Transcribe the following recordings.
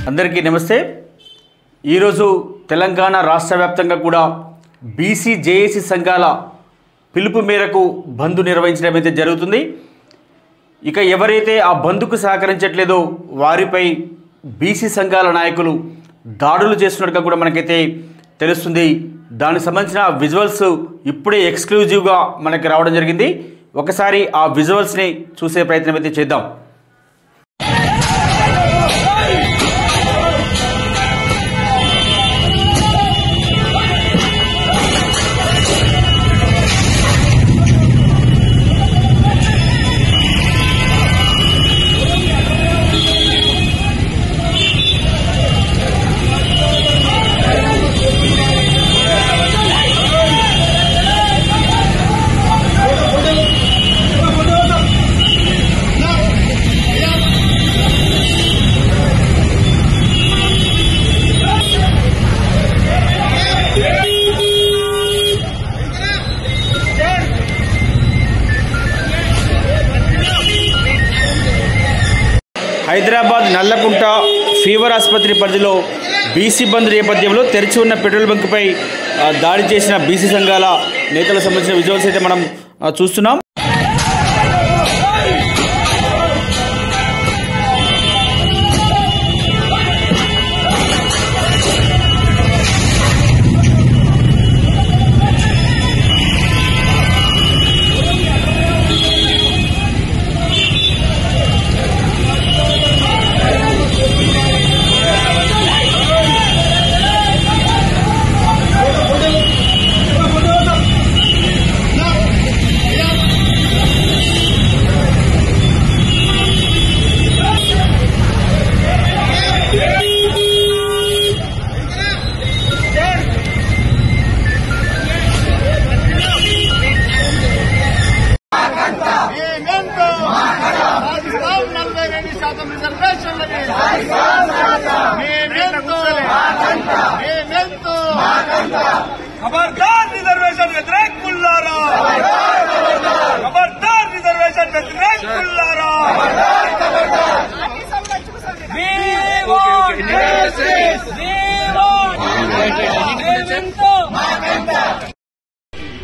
అందరికీ నమస్తే। ఈరోజు తెలంగాణ రాష్ట్ర వ్యాప్తంగా కూడా బీసీ జేఏసీ సంఘాల పిలుపు మేరకు బంద్ నిర్వహించడం అయితే జరుగుతుంది। ఇక ఎవరైతే ఆ బంద్కు సహకరించట్లేదో వారిపై బీసీ సంఘాల నాయకులు దాడులు చేస్తున్నట్టుగా కూడా మనకైతే తెలుస్తుంది। దానికి సంబంధించిన విజువల్స్ ఇప్పుడే ఎక్స్క్లూజివ్గా మనకి రావడం జరిగింది। ఒకసారి ఆ విజువల్స్ని చూసే ప్రయత్నం అయితే చేద్దాం। హైదరాబాద్ నల్లకుంట ఫీవర్ ఆసుపత్రి పరిధిలో బీసీ బంద్ నేపథ్యంలో తెరిచి ఉన్న పెట్రోల్ బంక్పై దాడి చేసిన బీసీ సంఘాల నేతలకు సంబంధించిన విజువల్స్ అయితే మనం చూస్తున్నాం। खबरदार रिजर्वेशन व्यतिरेक पुल्लारा, खबरदार रिजर्वेशन व्यतिरेक पुल्लारा।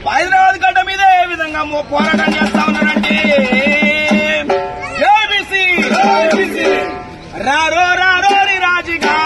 హైదరాబాద్ గడ్డ మీద ఏ విధంగా పోరాటం చేస్తా ఉన్నారంటే ఏబీసీ రారో రారో రాజుగా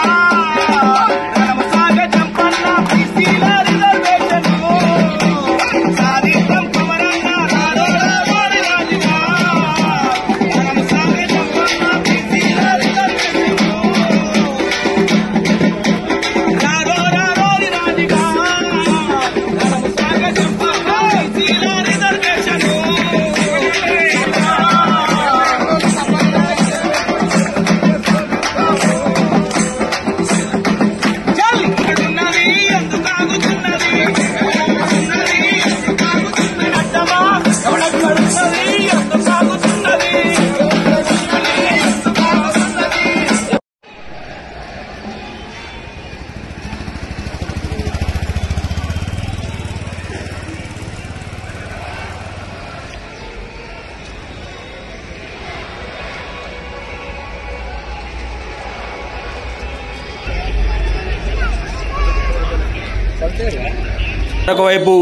ఒకవైపు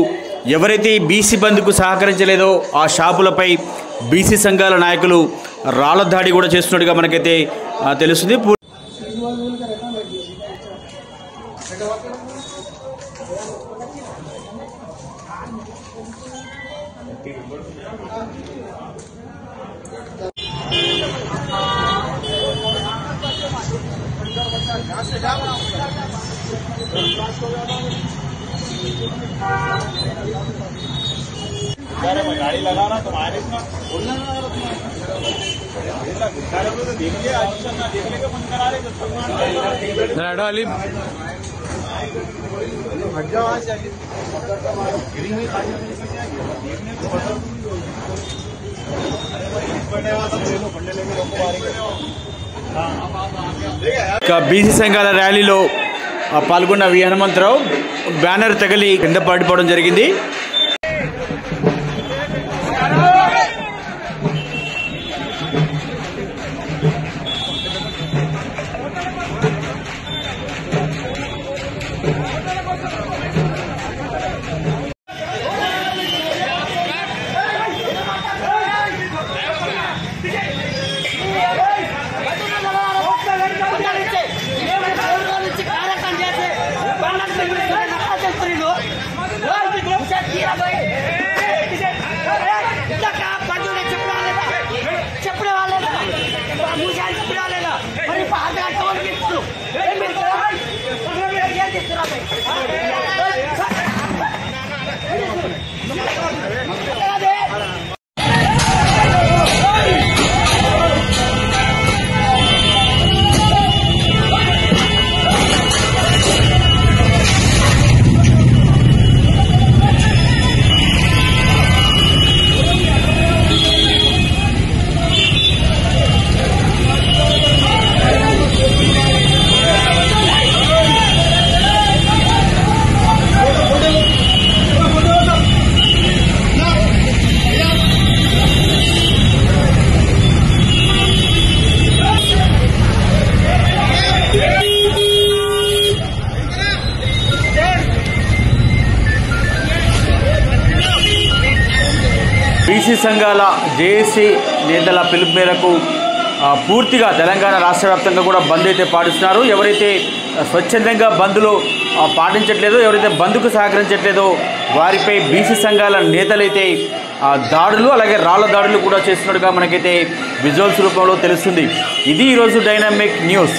ఎవరైతే బీసీ బంద్కు సహకరించలేదో ఆ షాపులపై బీసీ సంఘాల నాయకులు రాళ్ల దాడి కూడా చేస్తున్నట్టుగా మనకైతే తెలుస్తుంది। गाड़ी लगाना तुम्हारे బీసీ సంఘాల ర్యాలీలో పాల్గొన్న వి హనుమంతరావు బ్యానర్ తగిలి కింద పడిపోవడం జరిగింది। బీసీ సంఘాల జేఏసీ నేతల పిలుపు మేరకు పూర్తిగా తెలంగాణ రాష్ట్ర వ్యాప్తంగా కూడా బంద్ అయితే పాటిస్తున్నారు. ఎవరైతే స్వచ్ఛందంగా బంద్లో పాటించట్లేదో, ఎవరైతే బంద్కు సహకరించట్లేదో వారిపై బీసీ సంఘాల నేతలైతే దాడులు, అలాగే రాళ్ల దాడులు కూడా చేస్తున్నట్టుగా మనకైతే విజువల్స్ రూపంలో తెలుస్తుంది. ఇది ఈరోజు డైనామిక్ న్యూస్.